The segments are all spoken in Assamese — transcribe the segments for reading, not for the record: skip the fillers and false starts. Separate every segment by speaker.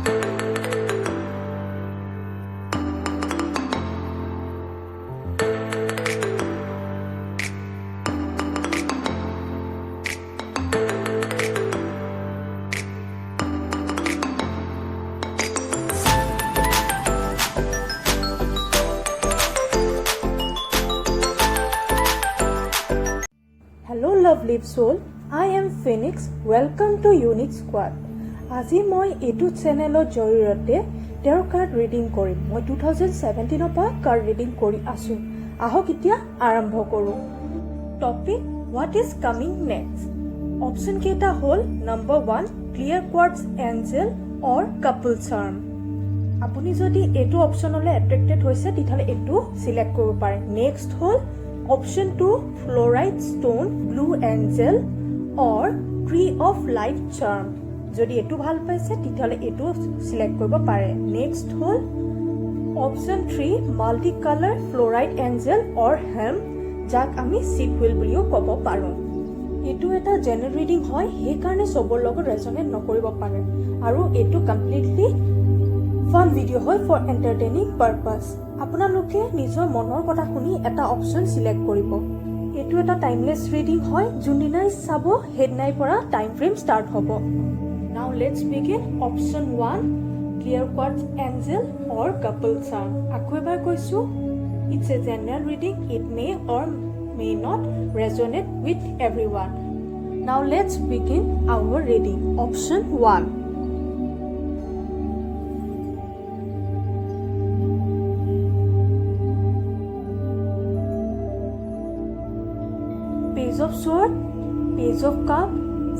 Speaker 1: Hello lovely soul, I am Phoenix. Welcome to Unique Squad. আজি মই এইটো চেনেলৰ জৰিয়তে তেওঁৰ কাৰ্ড ৰিডিং কৰিম। মই 2017 পৰা কাৰ্ড ৰিডিং কৰি আছো। আহক এতিয়া আৰম্ভ কৰো। Topic what is coming next. Option কেইটা হ'ল number 1 clear quartz angel or couple চাৰ্ম। আপুনি যদি এইটো অপচনলৈ এট্ৰেক্টেড হৈছে তেতিয়াহ'লে এইটো সিলেক্ট কৰিব পাৰে। নেক্সট হ'ল Option 2 Fluorite Stone Blue Angel or Tree of Life Charm. যদি এটো ভাল পাইছে তেতিয়াহলে এটো সিলেক্ট কৰিব পাৰে। নেক্সট হ'ল Option 3 Multicolor Fluorite Angel or Hem যাক আমি সিকুৱেল বুলিও ক'ব পাৰো। এটো এটা জেনাৰেল ৰিডিং হয়, সেই কাৰণে সবৰ লগত ৰেজনেট নকৰিব পাৰে আৰু এটো কমপ্লিটলি ফান ভিডিও হয় ফৰ এন্টাৰটেইনিং পাৰপাস। আপোনালোকে নিজৰ মনৰ কথা শুনি এটা অপচন সিলেক্ট কৰিব। এটো এটা টাইমলেছ ৰিডিং হয়, যোনদিনাই চাব হেডনাই পৰা টাইম ফ্ৰেম ষ্টাৰ্ট হ'ব। Now let's begin. Option 1 clear quartz angel or couple charm. আকৌ এবাৰ কৈছো, it's a general reading, it may or may not resonate with everyone. Now let's begin our reading. Option 1 Page of Sword, Page of Cup,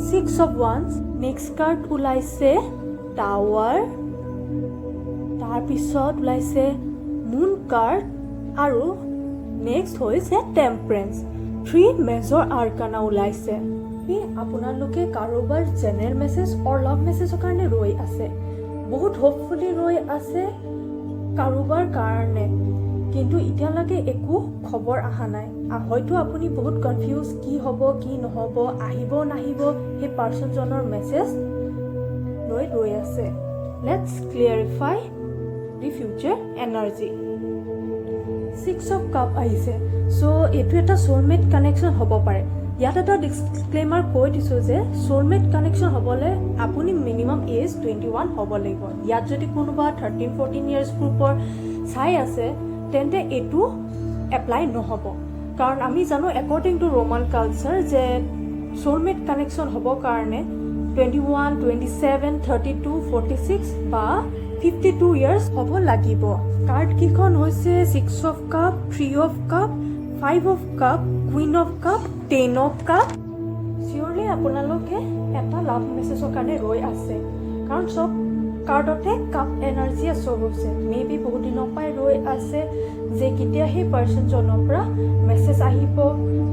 Speaker 1: Six of Wands. Next card ওলাইছে Tower, তাৰ পিছত ওলাইছে Moon card আৰু next হৈছে Temperance. 3 Major Arcana ওলাইছে। আপোনালোকে কাৰোবাৰ জেনাৰেল মেছেজ অৰ লাভ মেছেজৰ কাৰণে ৰৈ আছে, বহুত হোপফুলি ৰৈ আছে কাৰোবাৰ কাৰণে, কিন্তু এতিয়ালৈকে একো খবৰ অহা নাই। হয়তো আপুনি বহুত কনফিউজ, কি হ'ব কি নহ'ব, আহিব নাহিব, সেই পাৰ্চনজনৰ মেছেজ লৈ ৰৈ আছে। Let's clarify the future energy. 6 of cup আহিছে। চ' এইটো এটা সোলমেট কানেকশ্যন হ'ব পাৰে। ইয়াত এটা ডিছক্লেমাৰ কৈ দিছোঁ যে সোলমেট কানেকশ্যন হ'বলৈ আপুনি মিনিমাম এজ 21 হ'ব লাগিব। ইয়াত যদি কোনোবা 13-14 ইয়াৰ্ছ গ্ৰুপৰ চাই আছে তেন্তে এইটো এপ্লাই নহ'ব, কাৰণ আমি জানো একৰ্ডিং টু ৰোমান কালচাৰ যে সোলমেট কানেকশ্যন হ'ব কাৰণে 21, 27, 32, 46 বা 52 ইয়াৰ্ছ হ'ব লাগিব। কাৰ্ড কেইখন হৈছে 6 of cup, 3 of cup, 5 of cup, queen of cup, 10 of cup. Clearly আপোনালোকে এটা লাভ মেছেজৰ কাৰণে ৰৈ আছে, কাৰণ চব কাৰ্ডতে কাপ এনাৰ্জি শ্ব' হৈছে। মে বি বহুত দিনৰ পৰাই ৰৈ আছে যে কেতিয়া সেই পাৰ্চনজনৰ পৰা মেছেজ আহিব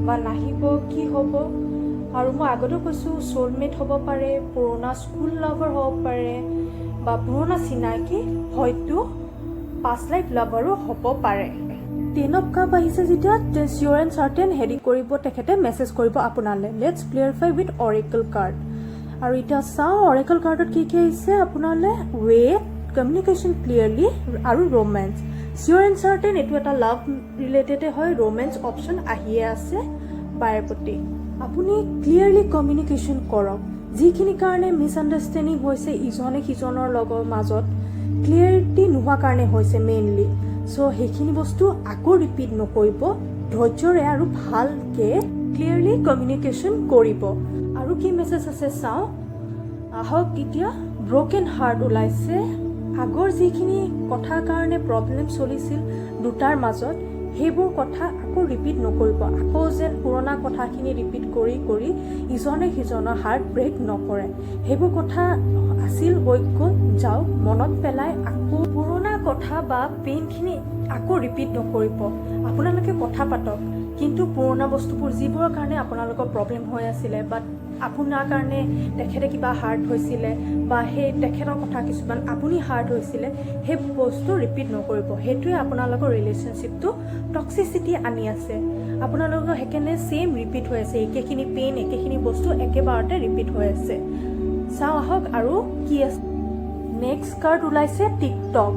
Speaker 1: বা নাহিব, কি হ'ব। আৰু মই আগতেও কৈছোঁ সোলমেট হ'ব পাৰে, পুৰণা স্কুল লাভাৰ হ'ব পাৰে বা পুৰণা চিনাকি, হয়তো পাষ্ট লাইফ লাভাৰো হ'ব পাৰে। 10 অফ কাপ আহিছে যেতিয়া চিয়ৰ এণ্ড চাৰ্টেন হেৰি কৰিব, তেখেতে মেছেজ কৰিব আপোনালৈ। Let's clarify with oracle card. আৰু এতিয়া চাওঁ অৰেকল কাৰ্ডত কি কি আহিছে আপোনালৈ। ৱেট, কমিউনিকেশ্যন ক্লিয়াৰলি আৰু ৰোমেঞ্চ। চিয়ৰ এণ্ড চাৰ্টেন এইটো এটা লাভ ৰিলেটেডে হয়, ৰোমেঞ্চ অপশ্যন আহিয়ে আছে বাৰে প্ৰতি। আপুনি ক্লিয়াৰলি কমিউনিকেশ্যন কৰক। যিখিনি কাৰণে মিছআণ্ডাৰষ্টেণ্ডিং হৈছে ইজনে সিজনৰ লগৰ মাজত, ক্লিয়াৰিটি নোহোৱা কাৰণে হৈছে মেইনলি। চ' সেইখিনি বস্তু আকৌ ৰিপিট নকৰিব, ধৈৰ্যৰে আৰু ভালকৈ ক্লিয়াৰলি কমিউনিকেশ্যন কৰিব। আৰু কি মেছেজ আছে চাওঁ আহক এতিয়া। ব্ৰকেন হাৰ্ট ওলাইছে। আগৰ যিখিনি কথাৰ কাৰণে প্ৰব্লেম চলিছিল দুটাৰ মাজত, সেইবোৰ কথা আকৌ ৰিপিট নকৰিব। আকৌ যেন পুৰণা কথাখিনি ৰিপিট কৰি কৰি ইজনে সিজনৰ হাৰ্ট ব্ৰেক নকৰে। সেইবোৰ কথা আছিল, হৈ গ'ল, যাওক, মনত পেলাই আকৌ পুৰণা কথা বা পেইনখিনি আকৌ ৰিপিট নকৰিব। আপোনালোকে কথা পাতক, কিন্তু পুৰণা বস্তুবোৰ যিবোৰৰ কাৰণে আপোনালোকৰ প্ৰব্লেম হৈ আছিলে বা আপোনাৰ কাৰণে তেখেতে কিবা হাৰ্ট হৈছিলে বা সেই তেখেতৰ কথা কিছুমান আপুনি হাৰ্ট হৈছিলে, সেই বস্তু ৰিপিট নকৰিব। সেইটোৱে আপোনালোকৰ ৰিলেশ্যনশ্বিপটো টক্সিচিটি আনি আছে। আপোনালোকৰ সেইকাৰণে ছেইম ৰিপিট হৈ আছে, একেখিনি পেইন একেখিনি বস্তু একেবাৰতে ৰিপিট হৈ আছে। চাওঁ আহক আৰু কি আছে। নেক্সট কাৰ্ড ওলাইছে টিকটক।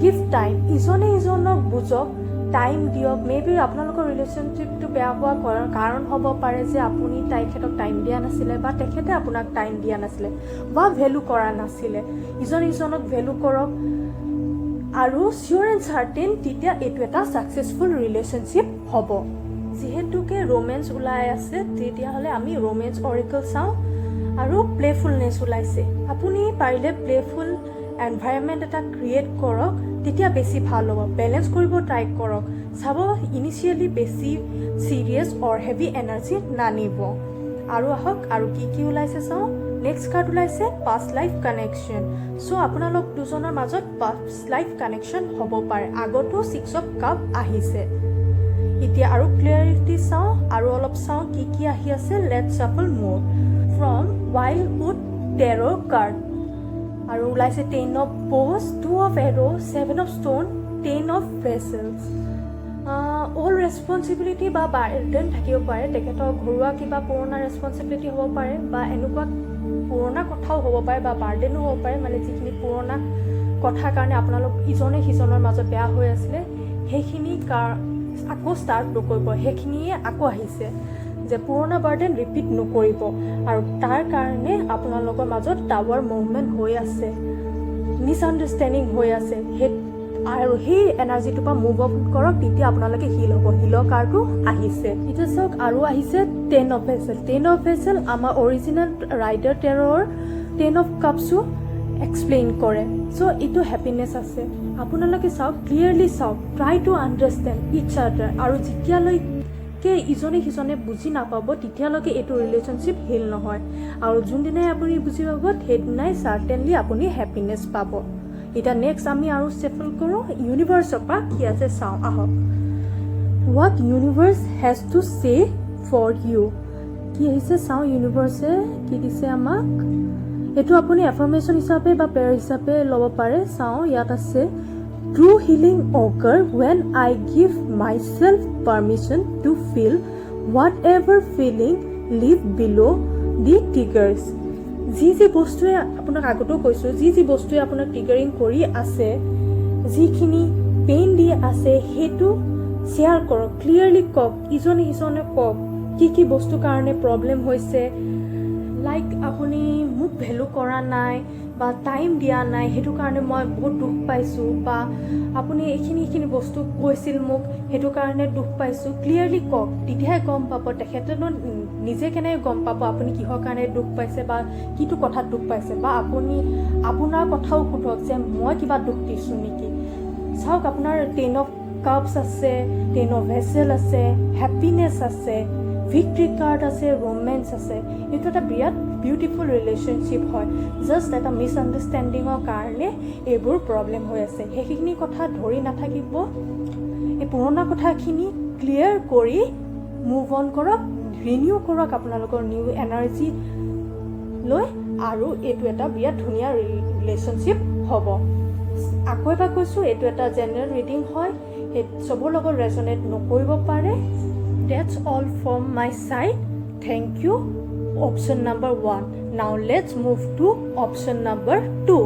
Speaker 1: গিভ টাইম, ইজনে ইজনক বুজক, টাইম দিয়ক। মেবি আপোনালোকৰ ৰিলেশ্যনশ্বিপটো বেয়া হোৱাৰ কাৰণ হ'ব পাৰে যে আপুনি তেখেতক টাইম দিয়া নাছিলে বা তেখেতে আপোনাক টাইম দিয়া নাছিলে বা ভেলু কৰা নাছিলে। ইজনে ইজনক ভেলু কৰক আৰু চিয়'ৰ এণ্ড চাৰ্টেইন, তেতিয়া এইটো এটা ছাকচেছফুল ৰিলেশ্যনশ্বিপ হ'ব। যিহেতুকে ৰোমেঞ্চ ওলাই আছে, তেতিয়াহ'লে আমি ৰোমেঞ্চ অৰিকল চাওঁ আৰু প্লেফুলনেছ ওলাইছে। আপুনি পাৰিলে প্লেফুল এনভাইৰনমেণ্ট এটা ক্ৰিয়েট কৰক, তেতিয়া বেছি ভাল হ'ব। বেলেঞ্চ কৰিব ট্ৰাই কৰক। চাব ইনিচিয়েলি বেছি চিৰিয়াছ অৰ হেভি এনাৰ্জি নানিব। আৰু আহক আৰু কি ওলাইছে চাওঁ। নেক্সট কাৰ্ড ওলাইছে পাষ্ট লাইফ কানেকশ্যন। চ' আপোনালোক দুজনৰ মাজত পাষ্ট লাইফ কানেকশ্যন হ'ব পাৰে। আগতো 6 অফ কাপ আহিছে। এতিয়া আৰু ক্লিয়াৰিটি চাওঁ আৰু অলপ চাওঁ কি আহি আছে। লেটছ চাফল মোৰ ফ্ৰম ৱাইল্ডউড টেৰ' কাৰ্ড। আৰু ওলাইছে 10 of ব'জ, 2 of arrow', 7 of stone, 10 of vessels. All responsibility বা বাৰ্ডেন থাকিব পাৰে। তেখেতৰ ঘৰুৱা কিবা পুৰণা ৰেছপনচিবিলিটি হ'ব পাৰে বা এনেকুৱা পুৰণা কথাও হ'ব পাৰে বা বাৰ্ডেনো হ'ব পাৰে, মানে যিখিনি পুৰণা কথাৰ কাৰণে আপোনালোক ইজনে সিজনৰ মাজত বেয়া হৈ আছিলে, সেইখিনি আকৌ ষ্টাৰ্ট নকৰিব। সেইখিনিয়ে আকৌ আহিছে যে পুৰণা বাৰ্ডেন ৰিপিট নকৰিব। আৰু তাৰ কাৰণে আপোনালোকৰ মাজত টাৱাৰ মুভমেণ্ট হৈ আছে, মিছআণ্ডাৰষ্টেণ্ডিং হৈ আছে। আৰু সেই এনাৰ্জিটোৰ পৰা মুভ অন কৰক, তেতিয়া আপোনালোকে হিল হ'ব। হিলৰ কাৰ্ডটো আহিছে। এতিয়া চাওক আৰু আহিছে 10 অফ ভেছেল। 10 অফ ভেছেল আমাৰ অৰিজিনেল ৰাইডাৰ টেৰ'ৰ 10 অফ কাপছো এক্সপ্লেইন কৰে। চ' এইটো হেপিনেছ আছে। আপোনালোকে চাওক, ক্লিয়াৰলি চাওক, ট্ৰাই টু আণ্ডাৰষ্টেণ্ড ইচ আদাৰ। আৰু যেতিয়ালৈকে ইজনে সিজনে বুজি নাপাব, তেতিয়ালৈকে এইটো ৰিলেশ্যনশ্বিপ হিল নহয়। আৰু যোনদিনাই আপুনি বুজি পাব, সেইদিনাই চাৰ্টেনলি আপুনি হেপিনেছ পাব। এতিয়া নেক্সট আমি আৰু চেফল কৰোঁ ইউনিভাৰ্ছৰ পৰা কি আছে চাওঁ আহক। What universe has to say for you. কি আহিছে চাওঁ, ইউনিভাৰ্ছে কি দিছে আমাক। এইটো আপুনি এফাৰ্মেশ্যন হিচাপে বা প্ৰেয়াৰ হিচাপে ল'ব পাৰে। চাওঁ, ইয়াত আছে true healing occur when I give myself permission to feel whatever feeling live below' the triggers. যি বস্তুৱে আপোনাক আগতেও কৈছোঁ, যি বস্তুৱে আপোনাক ট্ৰিগাৰিং কৰি আছে, যিখিনি পেইন দি আছে, সেইটো শ্বেয়াৰ কৰক। ক্লিয়াৰলি কওক, ইজনে সিজনে কওক কি বস্তুৰ কাৰণে প্ৰব্লেম হৈছে। লাইক আপুনি মোক ভেলু কৰা নাই বা টাইম দিয়া নাই, সেইটো কাৰণে মই বহুত দুখ পাইছোঁ, বা আপুনি এইখিনি বস্তু কৈছিল মোক, সেইটো কাৰণে দুখ পাইছোঁ। ক্লিয়াৰলি কওক, তেতিয়াহে গম পাব। তেখেতেনো নিজে কেনেকৈ গম পাব আপুনি কিহৰ কাৰণে দুখ পাইছে বা কিটো কথাত দুখ পাইছে, বা আপুনি আপোনাৰ কথাও সোধক যে মই কিবা দুখ দিছোঁ নেকি। চাওক, আপোনাৰ 10 অফ কাপছ আছে, 10 অফ ভেছেল আছে, হেপিনেছ আছে, ভিক্ট্ৰি কাৰ্ড আছে, ৰোমেঞ্চ আছে। এইটো এটা বিৰাট বিউটিফুল ৰিলেশ্যনশ্বিপ হয়। জাষ্ট এটা মিছআণ্ডাৰষ্টেণ্ডিঙৰ কাৰণে এইবোৰ প্ৰব্লেম হৈ আছে। সেইখিনি কথা ধৰি নাথাকিব। এই পুৰণা কথাখিনি ক্লিয়াৰ কৰি মুভ অন কৰক, ৰিনিউ কৰক আপোনালোকৰ নিউ এনাৰ্জি লৈ, আৰু এইটো এটা বিৰাট ধুনীয়া ৰিলেশ্যনশ্বিপ হ'ব। আকৌ এবাৰ কৈছোঁ, এইটো এটা জেনেৰেল ৰিডিং হয়, সেই চবৰ লগত ৰেজনেট নকৰিব পাৰে। That's all from my side. Thank you. Option number 1. Now let's move to option number 2.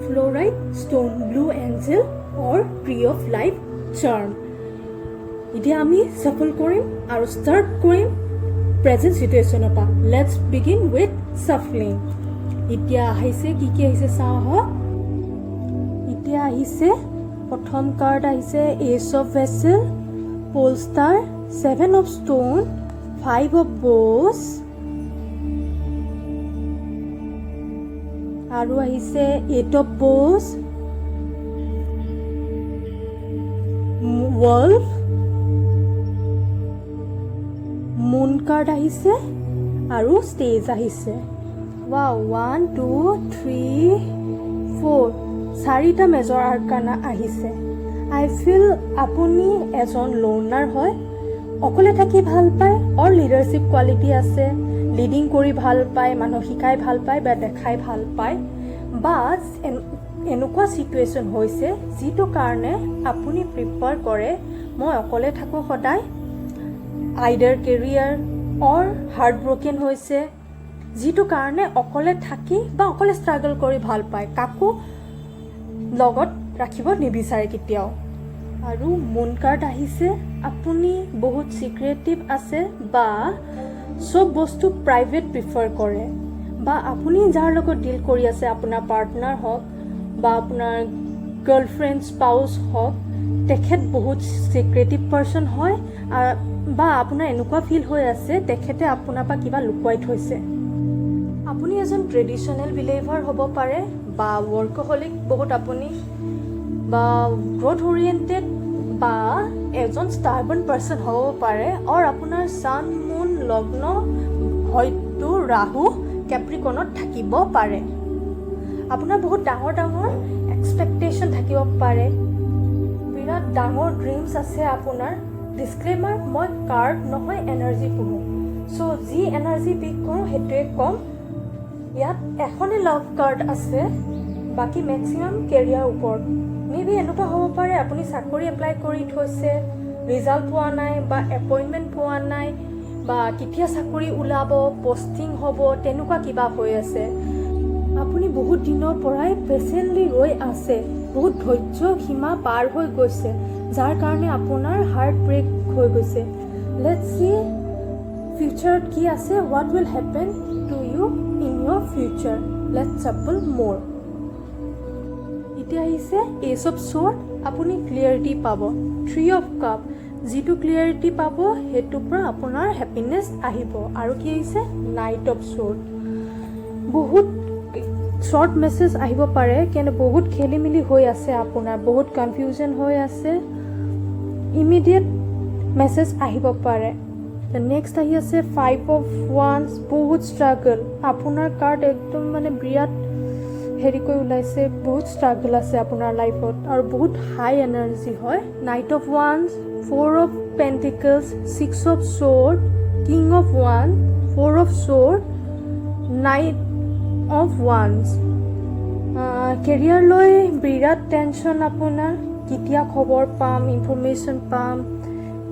Speaker 1: Fluorite, stone, blue angel or tree of life charm. এতিয়া আমি shuffle কৰিম আৰু start কৰিম present situation পৰা. Let's begin with shuffling. এতিয়া আহিছে কি আহিছে চাওঁ আহক। এতিয়া আহিছে প্ৰথম কাৰ্ড আহিছে Ace of Vessel, Pole Star, 7 of Stone, 5 of Bows, আৰু আহিছে 8 of Bows, Wolf, Moon card আহিছে আৰু Stage আহিছে। Wow, 1, 2, 3, 4 চাৰিটা মেজৰ আৰ্কানা আহিছে। I feel আপুনি এজন লৰ্নাৰ হয়, অকলে থাকি ভাল পায়, অৰ লিডাৰশ্বিপ কোৱালিটি আছে, লিডিং কৰি ভাল পায়, মানুহ শিকাই ভাল পায় বা দেখাই ভাল পায়, বা এনেকুৱা চিটুৱেশ্যন হৈছে যিটো কাৰণে আপুনি প্ৰিফাৰ কৰে মই অকলে থাকোঁ সদায়, আইডাৰ কেৰিয়াৰ অৰ হাৰ্ট ব্ৰকেন হৈছে, যিটো কাৰণে অকলে থাকি বা অকলে ষ্ট্ৰাগল কৰি ভাল পায়, কাকো লগত ৰাখিব নিবিচাৰে কেতিয়াও। আৰু মুন কাৰ্ড আহিছে, আপুনি বহুত চিক্ৰেটিভ আছে বা চব বস্তু প্ৰাইভেট প্ৰিফাৰ কৰে, বা আপুনি যাৰ লগত ডিল কৰি আছে, আপোনাৰ পাৰ্টনাৰ হওক বা আপোনাৰ গাৰ্লফ্ৰেণ্ড স্পাউচ হওক, তেখেত বহুত চিক্ৰেটিভ পাৰ্চন হয়, বা আপোনাৰ এনেকুৱা ফিল হৈ আছে তেখেতে আপোনাৰ পৰা কিবা লুকুৱাই থৈছে। আপুনি এজন ট্ৰেডিশ্যনেল বিলিভাৰ হ'ব পাৰে বা ৱৰ্কহলিক বহুত আপুনি, বা গ্ৰথ অৰিয়েণ্টেড, বা এজন ষ্টাৰবন পাৰ্চন হ'ব পাৰে। আৰু আপোনাৰ ছান মুন লগ্ন হয়তো ৰাহু কেপ্ৰিকনত থাকিব পাৰে। আপোনাৰ বহুত ডাঙৰ ডাঙৰ এক্সপেক্টেশ্যন থাকিব পাৰে, বিৰাট ডাঙৰ ড্ৰিমছ আছে আপোনাৰ। ডিছক্লেমাৰ, মই কাৰ্ড নহয় এনাৰ্জি পঢ়োঁ, চ' যি এনাৰ্জি পিক কৰোঁ সেইটোৱে ক'ম। ইয়াত এখনে লাভ কাৰ্ড আছে, বাকী মেক্সিমাম কেৰিয়াৰ ওপৰত। মেবি এনেকুৱা হ'ব পাৰে আপুনি চাকৰি এপ্লাই কৰি থৈছে, ৰিজাল্ট পোৱা নাই বা এপইণ্টমেণ্ট পোৱা নাই, বা কেতিয়া চাকৰি ওলাব, পষ্টিং হ'ব, তেনেকুৱা কিবা হৈ আছে। আপুনি বহুত দিনৰ পৰাই পেচেণ্টলি ৰৈ আছে, বহুত ধৈৰ্য সীমা পাৰ হৈ গৈছে, যাৰ কাৰণে আপোনাৰ হাৰ্ট ব্ৰেক হৈ গৈছে। লেটছ চি ফিউচাৰত কি আছে, what will happen to you in your future. Let's shuffle more. এতিয়া আহিছে এজ অফ শ্বৰ্ড, আপুনি ক্লিয়াৰিটি পাব। 3 অফ কাপ, যিটো ক্লিয়াৰিটি পাব সেইটোৰ পৰা আপোনাৰ হেপিনেছ আহিব। আৰু কি আহিছে নাইট অফ শ্বৰ্ড, বহুত শ্বৰ্ট মেছেজ আহিব পাৰে, কিন্তু বহুত খেলি মেলি হৈ আছে আপোনাৰ, বহুত কনফিউজন হৈ আছে, ইমিডিয়েট মেছেজ আহিব পাৰে। নেক্সট আহি আছে 5 অফ ওৱান্স, বহুত ষ্ট্ৰাগল, আপোনাৰ কাৰ্ড একদম মানে বিৰাট হেৰি কৰি ওলাইছে, বহুত ষ্ট্ৰাগল আছে আপোনাৰ লাইফত আৰু বহুত হাই এনাৰ্জি হয়। নাইট অফ ওৱান্স, 4 of pentacles, 6 of sword, king of ওৱান, 4 অফ শ্বৰ্ড, নাইট অফ ওৱান্স। কেৰিয়াৰ লৈ বিৰাট টেনশ্যন আপোনাৰ, কেতিয়া খবৰ পাম, ইনফৰমেশ্যন পাম,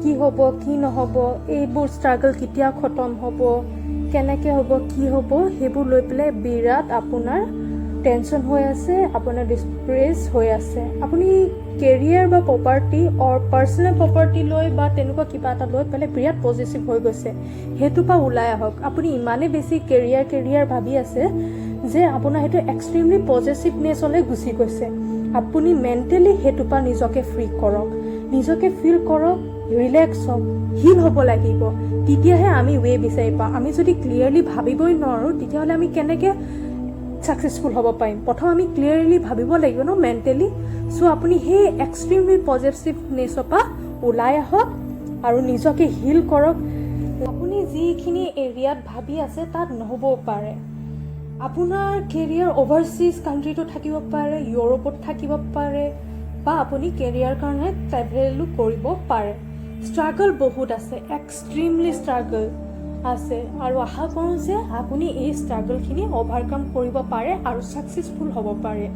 Speaker 1: কি হ'ব কি নহ'ব, এইবোৰ ষ্ট্ৰাগল কেতিয়া খতম হ'ব, কেনেকৈ হ'ব, কি হ'ব, সেইবোৰ লৈ পেলাই বিৰাট আপোনাৰ টেনশ্যন হৈ আছে, আপোনাৰ ডিপ্ৰেছ হৈ আছে। আপুনি কেৰিয়াৰ বা প্ৰপাৰ্টি অৰ পাৰ্চনেল প্ৰপাৰ্টি লৈ বা তেনেকুৱা কিবা এটা লৈ পেলাই বিৰাট পজিটিভ হৈ গৈছে, সেইটোৰ পৰা ওলাই আহক। আপুনি ইমানেই বেছি কেৰিয়াৰ ভাবি আছে যে আপোনাৰ সেইটো এক্সট্ৰিমলি পজিটিভনেছলৈ গুচি গৈছে। আপুনি মেণ্টেলি সেইটোৰ পৰা নিজকে ফ্ৰী কৰক, নিজকে ফিল কৰক, ৰিলেক্স হওক, হিল হ'ব লাগিব, তেতিয়াহে আমি ৱে বিচাৰি পাওঁ। আমি যদি ক্লিয়াৰলি ভাবিবই নোৱাৰোঁ, তেতিয়াহ'লে আমি কেনেকৈ ছাকচেছফুল হ'ব পাৰিম? প্ৰথম আমি ক্লিয়াৰলি ভাবিব লাগিব ন মেণ্টেলি। চ' আপুনি সেই এক্সট্ৰিমলি পজিটিভনেছৰ পৰা ওলাই আহক আৰু নিজকে হিল কৰক। আপুনি যিখিনি এৰিয়াত ভাবি আছে তাত নহ'বও পাৰে। আপোনাৰ কেৰিয়াৰ অভাৰচিজ কাণ্ট্ৰিটো থাকিব পাৰে, ইউৰোপত থাকিব পাৰে, বা আপুনি কেৰিয়াৰ কাৰণে ট্ৰেভেলো কৰিব পাৰে। ষ্ট্ৰাগল বহুত আছে, এক্সট্ৰিমলি ষ্ট্ৰাগল আছে, আৰু আশা কৰোঁ যে আপুনি এই ষ্ট্ৰাগলখিনি অভাৰকাম কৰিব পাৰে আৰু ছাকচেছফুল হ'ব পাৰে।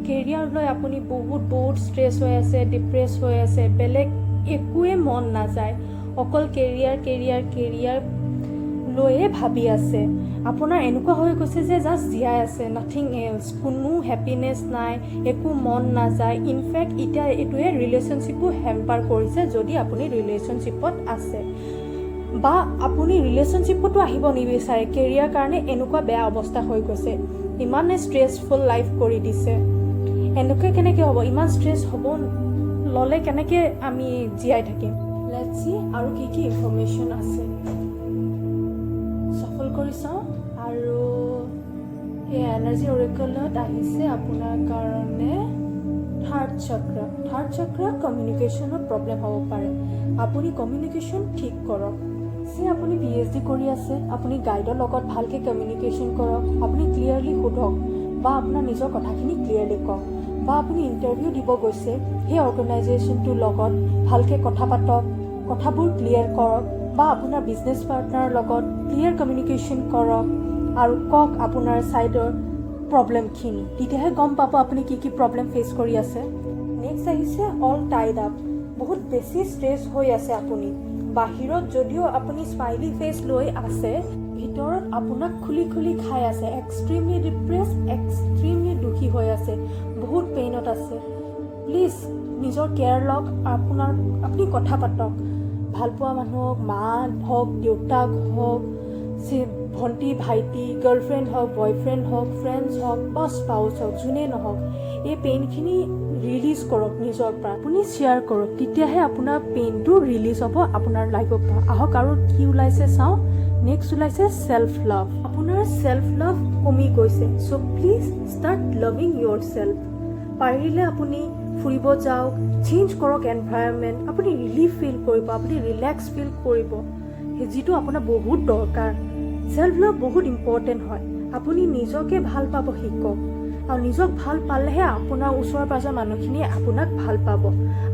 Speaker 1: কেৰিয়াৰ লৈ আপুনি বহুত ষ্ট্ৰেছ হৈ আছে, ডিপ্ৰেছ হৈ আছে, বেলেগ একোৱে মন নাযায়, অকল কেৰিয়াৰ লৈয়ে ভাবি আছে। আপোনাৰ এনেকুৱা হৈ গৈছে যে জাষ্ট জীয়াই আছে, নাথিং এলছ, কোনো হেপিনেছ নাই, একো মন নাযায়। ইনফেক্ট এতিয়া এইটোৱে ৰিলেশ্যনশ্বিপো হেম্পাৰ কৰিছে যদি আপুনি ৰিলেশ্যনশ্বিপত আছে, বা আপুনি ৰিলেশ্যনশ্বিপতো আহিব নিবিচাৰে। কেৰিয়াৰ কাৰণে এনেকুৱা বেয়া অৱস্থা হৈ গৈছে, ইমানে ষ্ট্ৰেছফুল লাইফ কৰি দিছে। এনেকৈ কেনেকৈ হ'ব? ইমান ষ্ট্ৰেছ হ'ব ল'লে কেনেকৈ আমি জীয়াই থাকিম? লেটছ চি আৰু কি ইনফৰমেশ্যন আছে, সফল কৰি চাওঁ। আৰু এই এনাৰ্জি অৰেকলত আহিছে আপোনাৰ কাৰণে থাৰ্ড চক্ৰ কমিউনিকেশ্যনত প্ৰব্লেম হ'ব পাৰে। আপুনি কমিউনিকেশ্যন ঠিক কৰক। যে আপুনি PhD কৰি আছে, আপুনি গাইডৰ লগত ভালকৈ কমিউনিকেশ্যন কৰক, আপুনি ক্লিয়াৰলি সোধক বা আপোনাৰ নিজৰ কথাখিনি ক্লিয়াৰলি কওক, বা আপুনি ইণ্টাৰভিউ দিব গৈছে সেই অৰ্গেনাইজেশ্যনটোৰ লগত ভালকৈ কথা পাতক, কথাবোৰ ক্লিয়াৰ কৰক, বা আপোনাৰ বিজনেছ পাৰ্টনাৰৰ লগত ক্লিয়াৰ কমিউনিকেশ্যন কৰক আৰু কওক আপোনাৰ ছাইডৰ প্ৰব্লেমখিনি, তেতিয়াহে গম পাব আপুনি কি প্ৰব্লেম ফেচ কৰি আছে। নেক্সট আহিছে অল টাইড আপ, বহুত বেছি ষ্ট্ৰেছ হৈ আছে আপুনি। বাহিৰত যদিও আপুনি স্মাইলি ফেচ লৈ আছে, ভিতৰত আপোনাক খুলি খুলি খাই আছে, এক্সট্ৰিমলি ডিপ্ৰেছ, এক্সট্ৰিমলি দুখী হৈ আছে, বহুত পেইনত আছে। প্লিজ নিজৰ কেয়াৰ লওক, আপুনি কথা পাতক। ভালপোৱা মানুহক, মা হওক, দেউতাক হওক, ভণ্টি ভাইটি, গাৰ্লফ্ৰেণ্ড হওক, বয়ফ্ৰেণ্ড হওক, ফ্ৰেণ্ডছ হওক বা স্পাউচ হওক, যোনেই নহওক, এই পেইনখিনি ৰিলিজ কৰক নিজৰ পৰা। আপুনি শ্বেয়াৰ কৰক, তেতিয়াহে আপোনাৰ পেইনটো ৰিলিজ হ'ব আপোনাৰ লাইফৰ পৰা। আহক আৰু কি ওলাইছে চাওঁ। নেক্সট ওলাইছে চেল্ফ লাভ। আপোনাৰ চেল্ফ লাভ কমি গৈছে, so' please start loving yourself. পাৰিলে আপুনি ফুৰিব যাওক, চেঞ্জ কৰক এনভাইৰনমেণ্ট, আপুনি ৰিলিফ ফিল কৰিব, আপুনি ৰিলেক্স ফিল কৰিব, যিটো আপোনাৰ বহুত দৰকাৰ। চেল্ফ লাভ বহুত ইম্পৰ্টেণ্ট হয়। আপুনি নিজকে ভাল পাব শিকক, আৰু নিজক ভাল পালেহে আপোনাৰ ওচৰৰ পাজৰ মানুহখিনিয়ে আপোনাক ভাল পাব,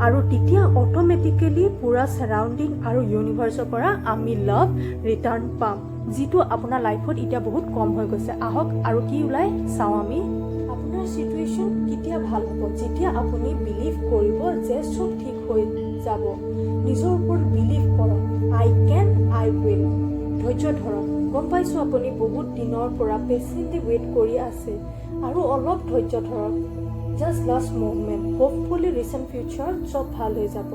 Speaker 1: আৰু তেতিয়া অট'মেটিকেলি পুৰা ছাৰাউণ্ডিং আৰু ইউনিভাৰ্চৰ পৰা আমি লাভ ৰিটাৰ্ণ পাম, যিটো আপোনাৰ লাইফত এতিয়া বহুত কম হৈ গৈছে। আহক আৰু কি ওলাই চাওঁ আমি। আপোনাৰ চিটুৱেশ্যন কেতিয়া ভাল হ'ব? যেতিয়া আপুনি বিলিভ কৰিব যে চব ঠিক হৈ যাব। নিজৰ ওপৰত বিলিভ কৰক। I can, I will. ধৈৰ্য ধৰক। গম পাইছোঁ আপুনি বহুত দিনৰ পৰা পেচেণ্টলি ৱেইট কৰি আছে, আৰু অলপ ধৈৰ্য ধৰক। Just last movement, hopefully recent future চব ভাল হৈ যাব।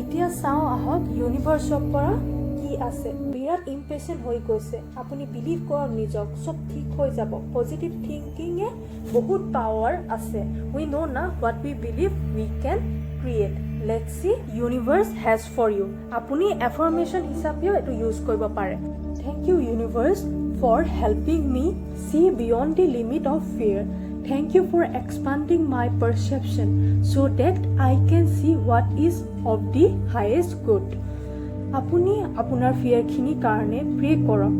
Speaker 1: এতিয়া চাওঁ আহক ইউনিভাৰ্চৰ পৰা কি আছে। বিৰাট ইম্পেচেণ্ট হৈ গৈছে, আপুনি বিলিভ কৰক নিজক, চব ঠিক হৈ যাব। পজিটিভ থিংকিঙে বহুত পাৱাৰ আছে। উই ন' না what we believe we can create. Let's see universe has for you. আপুনি এফাৰ্মেশ্যন হিচাপেও এইটো ইউজ কৰিব পাৰে। Thank you, universe, for helping me see beyond the limit of fear. Thank you for expanding my perception so that I can see what is of the highest good. আপুনি আপোনাৰ ফিয়াৰখিনিৰ কাৰণে প্ৰে কৰক।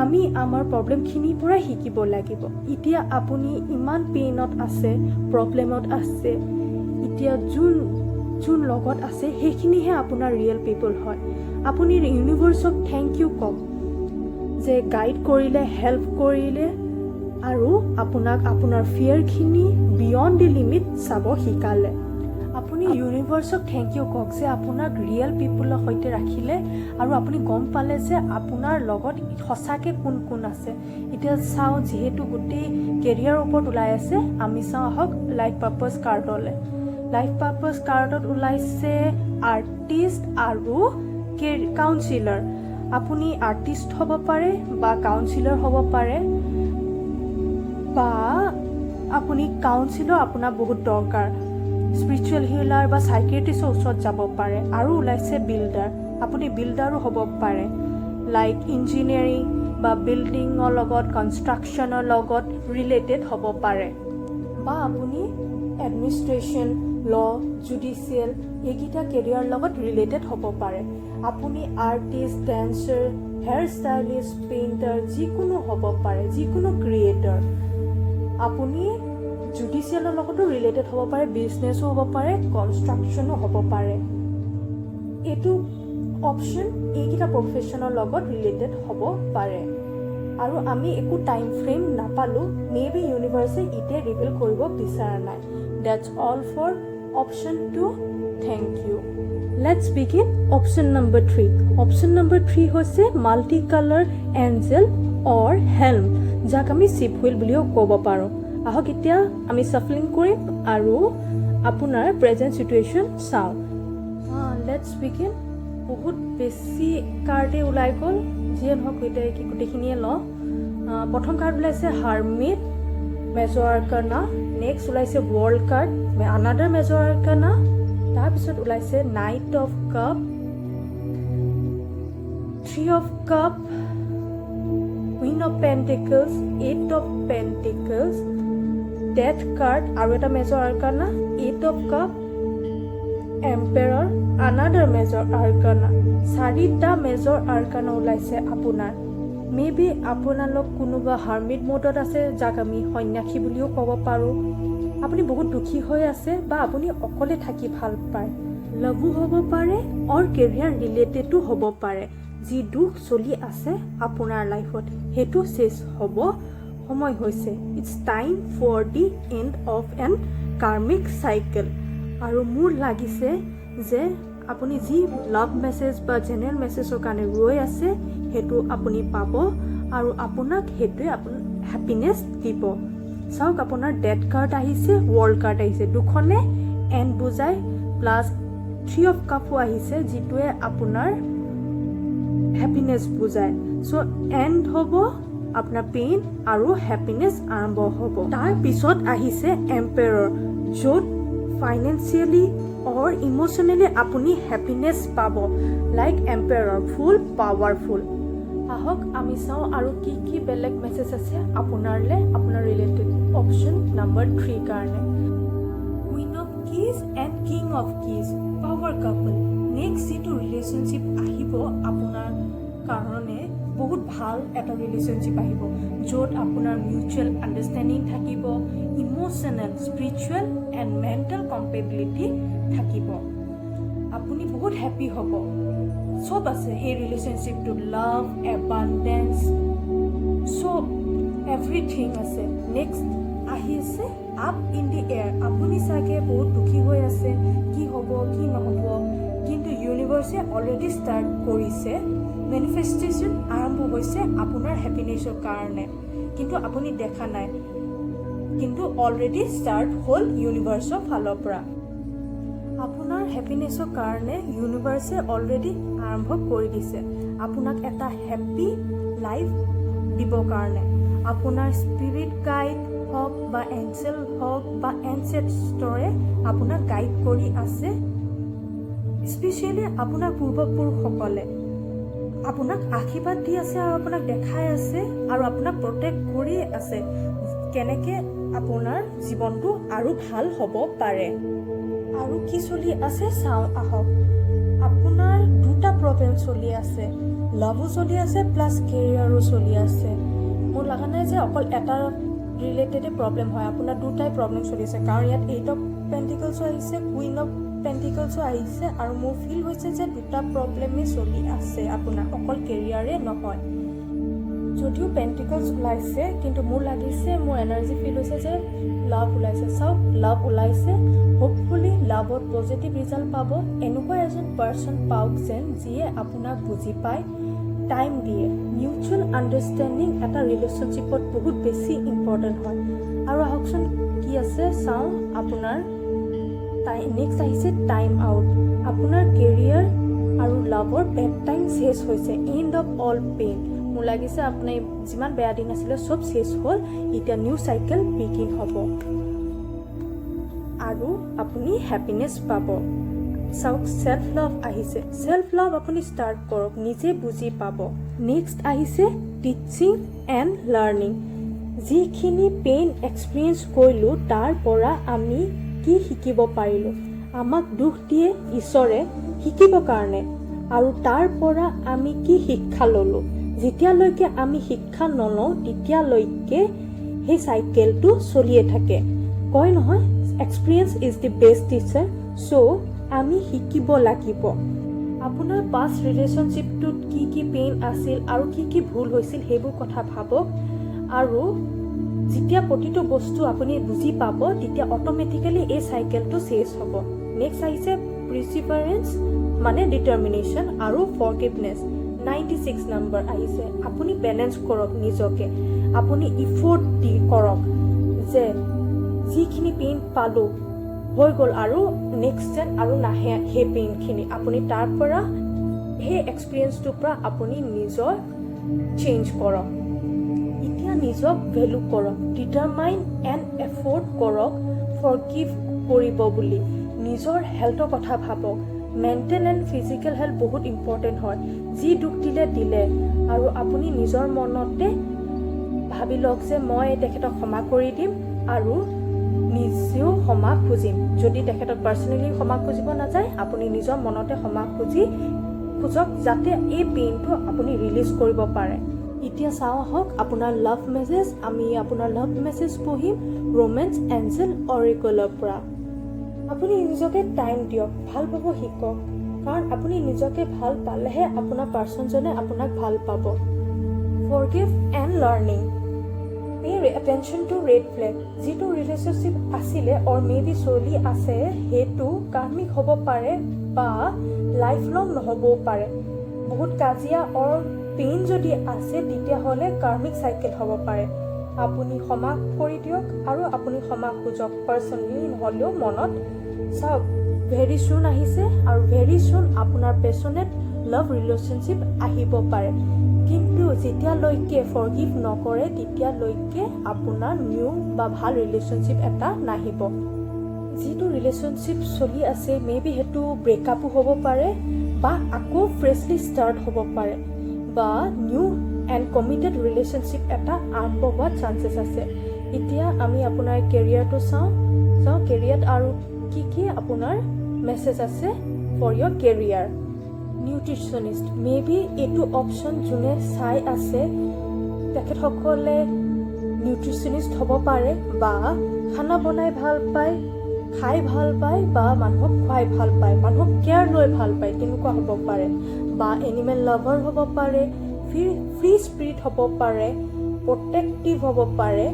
Speaker 1: আমি আমাৰ প্ৰব্লেমখিনিৰ পৰা শিকিব লাগিব। এতিয়া আপুনি ইমান পেইনত আছে, প্ৰব্লেমত আছে, এতিয়া যোন লগত আছে সেইখিনিহে আপোনাৰ ৰিয়েল পিপল হয়। আপুনি ইউনিভাৰ্চক থেংক ইউ কওক যে গাইড কৰিলে, হেল্প কৰিলে, আৰু আপোনাক আপোনাৰ ফিয়াৰখিনি বিয়ণ্ড দি লিমিট চাব শিকালে। আপুনি ইউনিভাৰ্চক থেংক ইউ কওক যে আপোনাক ৰিয়েল পিপলৰ সৈতে ৰাখিলে, আৰু আপুনি গম পালে যে আপোনাৰ লগত সঁচাকৈ কোন কোন আছে। এতিয়া চাওঁ, যিহেতু গোটেই কেৰিয়াৰৰ ওপৰত ওলাই আছে, আমি চাওঁ আহক লাইফ পাৰ্পজ কাৰ্ডলৈ। লাইফ পাৰ্পজ কাৰ্ডত ওলাইছে আৰ্টিষ্ট আৰু কাউন্সিলাৰ। আপুনি আৰ্টিষ্ট হ'ব পাৰে বা কাউন্সিলাৰ হ'ব পাৰে, বা আপুনি কাউন্সিলাৰ আপোনাৰ বহুত দৰকাৰ, স্পিৰিচুৱেল হিলাৰ বা চাইকিয়াট্ৰিষ্টৰ ওচৰত যাব পাৰে। আৰু ওলাইছে বিল্ডাৰ, আপুনি বিল্ডাৰো হ'ব পাৰে, লাইক ইঞ্জিনিয়াৰিং বা বিল্ডিঙৰ লগত, কনষ্ট্ৰাকশ্যনৰ লগত ৰিলেটেড হ'ব পাৰে, বা আপুনি এডমিনিষ্ট্ৰেশ্যন, ল', জুডিচিয়েল এইকেইটা কেৰিয়াৰ লগত ৰিলেটেড হ'ব পাৰে। আপুনি artist, dancer, hair stylist, painter যিকোনো হ'ব পাৰে, যিকোনো ক্ৰিয়েটৰ। আপুনি জুডিচিয়েলৰ লগতো ৰিলেটেড হ'ব পাৰে, বিজনেছো হ'ব পাৰে, কনষ্ট্ৰাকশ্যনো হ'ব পাৰে। এইটো অপশ্যন এইকেইটা প্ৰফেশ্যনৰ লগত ৰিলেটেড হ'ব পাৰে। আৰু আমি একো টাইম ফ্ৰেম নাপালোঁ, মে বি ইউনিভাৰ্চে এতিয়া ৰিভিল কৰিব বিচৰা নাই। That's all for option 2. Thank you. Let's begin option number 3. Option number 3 হৈছে multicolor angel or helm, যাক আমি শিপ হুইল বুলিও ক'ব পাৰোঁ। আহক এতিয়া আমি চাফলিং কৰিম আৰু আপোনাৰ প্ৰেজেণ্ট চিটুৱেশ্যন চাওঁ। Let's begin. বহুত বেছি কাৰ্ডে ওলাই গ'ল, যিয়ে নহওক গোটেইখিনিয়ে লওঁ। প্ৰথম কাৰ্ড ওলাইছে হাৰ্মিট, মেজৰ আৰ্কানা। নেক্সট ওলাইছে world card, another major arcana. তাৰপিছত ওলাইছে knight of cup, 3 of cup, queen of pentacles, 8 of pentacles, death card আৰু এটা major arcana, 8 of cup, emperor, another major arcana. 4টা মেজৰ আৰ্কানা ওলাইছে আপোনাৰ। মে বি আপোনালোক কোনোবা হাৰ্মিট মোডত আছে, যাক আমি সন্যাসী বুলিও ক'ব পাৰোঁ। আপুনি বহুত দুখী হৈ আছে, বা আপুনি অকলে থাকি ভাল পায়। লাভো হ'ব পাৰে, অৰ কেৰিয়াৰ ৰিলেটেডো হ'ব পাৰে। যি দুখ চলি আছে আপোনাৰ লাইফত, সেইটো চেছ হ'ব সময় হৈছে। It's time for the end of an karmic cycle. আৰু মোৰ লাগিছে যে আপুনি যি লাভ মেছেজ বা জেনেৰেল মেছেজৰ কাৰণে ৰৈ আছে সেইটো আপুনি পাব আৰু আপোনাক সেইটোৱে হেপিনেছ দিব। চাওক আপোনাৰ ডেথ কাৰ্ড আহিছে, ৱৰ্ল্ড কাৰ্ড আহিছে, দুখনে এণ্ড বুজাই, প্লাছ 3 অফ কাপো আহিছে যিটোৱে আপোনাৰ হেপিনেছ বুজায়। চ' এণ্ড হ'ব আপোনাৰ পেইন আৰু হেপিনেছ আৰম্ভ হ'ব। তাৰ পিছত আহিছে এম্পায়াৰ, য'ত ফাইনেন্সিয়েলি অৰ ইম'চনেলি আপুনি হেপিনেছ পাব, লাইক এম্পায়াৰ, ফুল পাৱাৰফুল। আহক আমি চাওঁ আৰু কি বেলেগ মেছেজ আছে আপোনাৰলে, আপোনাৰ ৰিলেটেড। অপশ্যন নম্বৰ 3 কাৰণে queen of keys and king of keys, power couple. Next যিটো ৰিলেশ্যনশ্বিপ আহিব আপোনাৰ কাৰণে বহুত ভাল এটা ৰিলেশ্যনশ্বিপ আহিব, য'ত আপোনাৰ মিউচুৱেল আণ্ডাৰষ্টেণ্ডিং থাকিব, ইম'চনেল, স্পিৰিচুৱেল এণ্ড মেণ্টেল কম্পেবিলিটি থাকিব। আপুনি বহুত হেপ্পী হ'ব। চব আছে এই ৰিলেশ্যনশ্বিপটোত, লাভ, এবাণ্ডেঞ্চ, চব এভৰিথিং আছে। নেক্সট আহি আছে আপ ইন দি এয়াৰ। আপুনি চাগে বহুত দুখী হৈ আছে, কি হ'ব কি নহ'ব, কিন্তু ইউনিভাৰ্ছে অলৰেডি ষ্টাৰ্ট কৰিছে, মেনিফেষ্টেশ্যন আৰম্ভ হৈছে আপোনাৰ হেপিনেছৰ কাৰণে, কিন্তু আপুনি দেখা নাই, কিন্তু অলৰেডি ষ্টাৰ্ট হ'ল ইউনিভাৰ্ছৰ ফালৰ পৰা। আপোনাৰ হেপিনেছৰ কাৰণে ইউনিভাৰ্ছে অলৰেডি আৰম্ভ কৰি দিছে আপোনাক এটা হেপ্পী লাইফ দিবৰ কাৰণে। আপোনাৰ স্পিৰিট গাইড হওক বা এঞ্জেল হওক বা এনচেষ্টৰে আপোনাক গাইড কৰি আছে, স্পেচিয়েলি আপোনাৰ পূৰ্বপুৰুষসকলে আপোনাক আশীৰ্বাদ দি আছে আৰু আপোনাক দেখাই আছে আৰু আপোনাক প্ৰটেক্ট কৰি আছে কেনেকৈ আপোনাৰ জীৱনটো আৰু ভাল হ'ব পাৰে। আৰু কি চলি আছে চাওঁ আহক। আপোনাৰ দুটা প্ৰব্লেম চলি আছে, লাভো চলি আছে প্লাছ কেৰিয়াৰো চলি আছে। মোৰ লগা নাই যে অকল এটা ৰিলেটেডে প্ৰব্লেম হয়, আপোনাৰ দুটাই প্ৰব্লেম চলি আছে, কাৰণ ইয়াত 8 অফ পেণ্টিকলছো আহিছে, কুইন অফ পেণ্টিকলছো আহিছে, আৰু মোৰ ফিল হৈছে যে দুটা প্ৰব্লেমেই চলি আছে আপোনাৰ, অকল কেৰিয়াৰে নহয়। যদিও পেণ্টিকলছ ওলাইছে, কিন্তু মোৰ লাগিছে, মোৰ এনাৰ্জি ফিল হৈছে যে লাভ ওলাইছে। চাওক লাভ ওলাইছে, হোপফুলি লাভত পজিটিভ ৰিজাল্ট পাব। এনেকুৱা এজন পাৰ্চন পাওক যেন যিয়ে আপোনাক বুজি পায়, টাইম দিয়ে। মিউচুৱেল আণ্ডাৰষ্টেণ্ডিং এটা ৰিলেশ্যনশ্বিপত বহুত বেছি ইম্পৰ্টেণ্ট হয়। আৰু আহকচোন কি আছে চাওঁ আপোনাৰ। নেক্সট আহিছে টাইম আউট। আপোনাৰ কেৰিয়াৰ আৰু লাভৰ বেড টাইম শেষ হৈছে, এণ্ড অফ অল পেইন। মোৰ লাগিছে আপোনাৰ যিমান বেয়া দিন আছিলে চব শেষ হ'ল, এতিয়া নিউ চাইকেল বিগিন হ'ব আৰু আপুনি হেপিনেছ পাব। চাওক চেল্ফ লাভ আহিছে, চেল্ফ লাভ আপুনি ষ্টাৰ্ট কৰক, নিজে বুজি পাব। নেক্সট আহিছে টিচিং এণ্ড লাৰ্ণিং। যিখিনি পেইন এক্সপিৰিয়েঞ্চ কৰিলোঁ তাৰ পৰা আমি কি শিকিব পাৰিলোঁ। আমাক দুখ দিয়ে ঈশ্বৰে শিকিবৰ কাৰণে, আৰু তাৰ পৰা আমি কি শিক্ষা ল'লোঁ। যেতিয়ালৈকে আমি শিক্ষা নলওঁ তেতিয়ালৈকে সেই চাইকেলটো চলিয়ে থাকে। কয় নহয় experience is the best teacher. So' আমি শিকিব লাগিব। আপোনাৰ পাষ্ট ৰিলেশ্যনশ্বিপটোত কি পেইন আছিল আৰু কি ভুল হৈছিল সেইবোৰ কথা ভাবক, আৰু যেতিয়া প্ৰতিটো বস্তু আপুনি বুজি পাব তেতিয়া অট'মেটিকেলি এই চাইকেলটো চেঞ্জ হ'ব। নেক্সট আহিছে প্ৰিচিভাৰেঞ্চ মানে ডিটাৰমিনেশ্যন আৰু ফৰগিভনেছ। 96 নম্বৰ আহিছে। আপুনি বেলেঞ্চ কৰক নিজকে, আপুনি ইফৰ্ট দি কৰক যে যিখিনি পেইন পালোঁ হৈ গ'ল আৰু নেক্সট যেন আৰু নাহে সেই পেইনখিনি। আপুনি তাৰ পৰা সেই এক্সপিৰিয়েঞ্চটোৰ পৰা আপুনি নিজৰ চেঞ্জ কৰক। এতিয়া নিজক ভেলু কৰক, ডিটাৰমাইন এণ্ড এফৰ্ট কৰক ফৰগিভ কৰিব বুলি। নিজৰ হেল্থৰ কথা ভাবক। মেণ্টেল এণ্ড ফিজিকেল হেল্থ বহুত ইম্পৰ্টেণ্ট হয়। যি দুখ দিলে আৰু আপুনি নিজৰ মনতে ভাবি লওক যে মই তেখেতক ক্ষমা কৰি দিম আৰু নিজেও ক্ষমা খুজিম। যদি তেখেতক পাৰ্চনেলি ক্ষমা খুজিব নাযায়, আপুনি নিজৰ মনতে ক্ষমা খুজক যাতে এই পেইনটো আপুনি ৰিলিজ কৰিব পাৰে। এতিয়া চাওঁ আহক আপোনাৰ লাভ মেছেজ। আমি আপোনাৰ লাভ মেছেজ পঢ়িম ৰোমেন্স এঞ্জেল অৰেকলৰ পৰা। আপুনি নিজকে টাইম দিয়ক, ভাল পাব শিকক, কাৰণ আপুনি নিজকে ভাল পালেহে আপোনাৰ পাৰ্চনজনে আপোনাক ভাল পাব। Forgive and learning. Pay attention to red flag. যিটো ৰিলেশ্যনশ্বিপ আছিলে অৰ মে বি চলি আছে সেইটো কাৰ্মিক হ'ব পাৰে বা লাইফ লং নহ'বও পাৰে। বহুত কাজিয়া অৰ পেইন যদি আছে তেতিয়াহ'লে কাৰ্মিক চাইকেল হ'ব পাৰে। আপুনি ক্ষমা কৰি দিয়ক আৰু আপুনি ক্ষমা খুজক পাৰ্চনেলি নহ'লেও মনত। চাওক ভেৰি চুন আহিছে আৰু ভেৰি চুন আপোনাৰ পেচনেট লাভ ৰিলেশ্যনশ্বিপ আহিব পাৰে। কিন্তু যেতিয়ালৈকে ফৰগিভ নকৰে তেতিয়ালৈকে আপোনাৰ নিউ বা ভাল ৰিলেশ্যনশ্বিপ এটা নাহিব। যিটো ৰিলেশ্যনশ্বিপ চলি আছে মে বি সেইটো ব্ৰেকআপো হ'ব পাৰে বা আকৌ ফ্ৰেছলি ষ্টাৰ্ট হ'ব পাৰে বা নিউ এণ্ড কমিটেড ৰিলেশ্যনশ্বিপ এটা আৰম্ভ হোৱাৰ চান্সেছ আছে। এতিয়া আমি আপোনাৰ কেৰিয়াৰটো চাওঁ কেৰিয়াৰত আৰু কি আপোনাৰ মেছেজ আছে for your career. Nutritionist may be এইটো অপশ্যন যোনে চাই আছে তেখেতসকলে নিউট্ৰিচনিষ্ট হ'ব পাৰে বা খানা বনাই ভাল পায়, খাই ভাল পায় বা মানুহক খুৱাই ভাল পায়, মানুহক কেয়াৰ লৈ ভাল পায় তেনেকুৱা হ'ব পাৰে বা এনিমেল লাভাৰ হ'ব পাৰে, ফ্ৰী স্পিৰিট হ'ব পাৰে, প্ৰটেক্টিভ হ'ব পাৰে,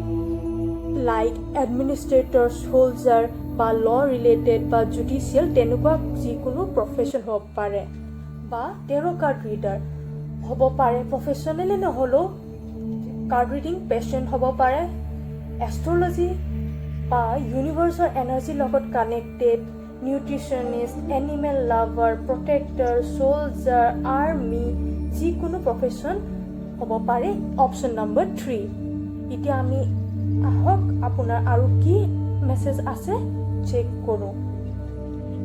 Speaker 1: লাইক এডমিনিষ্ট্ৰেটৰ, চ'লজাৰ বা ল' ৰিলেটেড বা জুডিচিয়েল তেনেকুৱা যিকোনো প্ৰফেশ্যন হ'ব পাৰে বা টেৰ' কাৰ্ড ৰিডাৰ হ'ব পাৰে। প্ৰফেশ্যনেলি নহ'লেও কাৰ্ড ৰিডিং পেচেণ্ট হ'ব পাৰে, এষ্ট্ৰলজি বা ইউনিভাৰ্ছৰ এনাৰ্জিৰ লগত connected, nutritionist, animal lover, protector, soldier, army যিকোনো প্ৰফেশ্যন হ'ব পাৰে অপশ্যন নম্বৰ 3। এতিয়া আমি আহক আপোনাৰ আৰু কি মেছেজ আছে চেক কৰোঁ।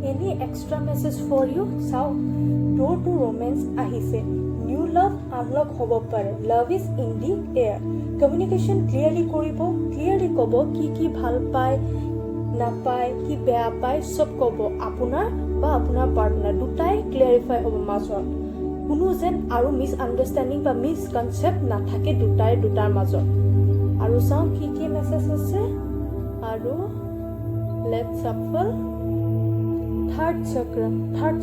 Speaker 1: Any extra message for you চাওক ড'ৰ টু ৰোমেন্স আহিছে। নিউ লাভ আনলক হ'ব পাৰে। Love is in the air. Communication clearly কৰিব, ক্লিয়াৰলি ক'ব কি ভাল পায় নাপায়, কি বেয়া পায় চব ক'ব। আপোনাৰ বা আপোনাৰ পাৰ্টনাৰ দুটাই ক্লিয়াৰিফাই হ'ব মাজত। কোনো যেন আৰু মিছ আণ্ডাৰষ্টেণ্ডিং বা মিছকনচেপ্ট নাথাকে দুটাৰ মাজত। আৰু চাওঁ কি মেছেজ আছে আৰু লেটছ চাফল। থাৰ্ড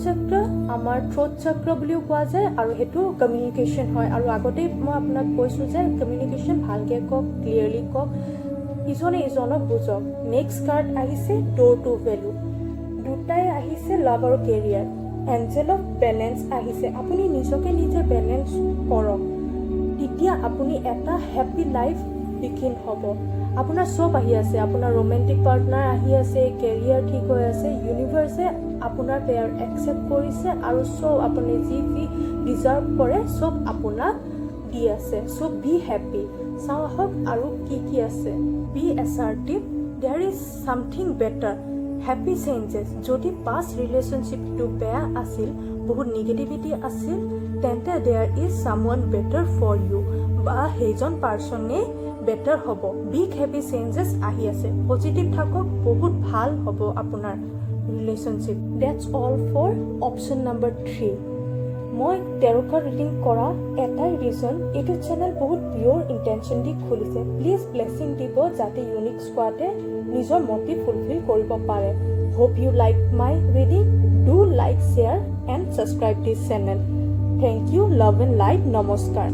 Speaker 1: চক্ৰ আমাৰ থ্ৰ'ট চক্ৰ বুলিও কোৱা যায় আৰু সেইটো কমিউনিকেশ্যন হয়। আৰু আগতেই মই আপোনাক কৈছোঁ যে কমিউনিকেশ্যন ভালকৈ কওক, ক্লিয়াৰলি কওক, ইজনে ইজনক বুজক। নেক্সট কাৰ্ড আহিছে ড'ৰ টু ভেলু। দুটাই আহিছে লাভ আৰু কেৰিয়াৰ। এঞ্জেল অফ বেলেঞ্চ আহিছে। আপুনি নিজকে নিজে বেলেঞ্চ কৰক, তেতিয়া আপুনি এটা হেপী লাইফ বিগিন হ'ব। আপোনাৰ চব আহি আছে, আপোনাৰ ৰোমেণ্টিক পাৰ্টনাৰ আহি আছে, কেৰিয়াৰ ঠিক হৈ আছে, ইউনিভাৰ্ছে আপোনাৰ পেয়াৰ একচেপ্ট কৰিছে আৰু চব আপুনি যি ডিজাৰ্ভ কৰে চব আপোনাক দি আছে। So' be happy. চাওঁ আহক আৰু কি আছে। Be assertive, there is something better, happy changes. যদি পাষ্ট ৰিলেশ্যনশ্বিপটো বেয়া আছিল, বহুত নিগেটিভিটি আছিল, তেন্তে there is someone better for you বা সেইজন পাৰ্চনেই বেটাৰ হ'ব। বিগ হেপী চেঞ্জেছ আহি আছে। পজিটিভ থাকক, বহুত ভাল হ'ব আপোনাৰ relationship. That's all for option number 3। মই টেৰ' কাৰ্ড ৰিডিং কৰা এটাই ৰিজন, এইটো চেনেল বহুত পিয়'ৰ ইণ্টেনশ্যন দি খুলিছে। প্লিজ ব্লেছিং দিব যাতে ইউনিক স্কোৱাডে নিজৰ মটিভ ফুলফিল কৰিব পাৰে। Hope you like my reading. Do like, share and subscribe this channel. Thank you, love and light, নমস্কাৰ।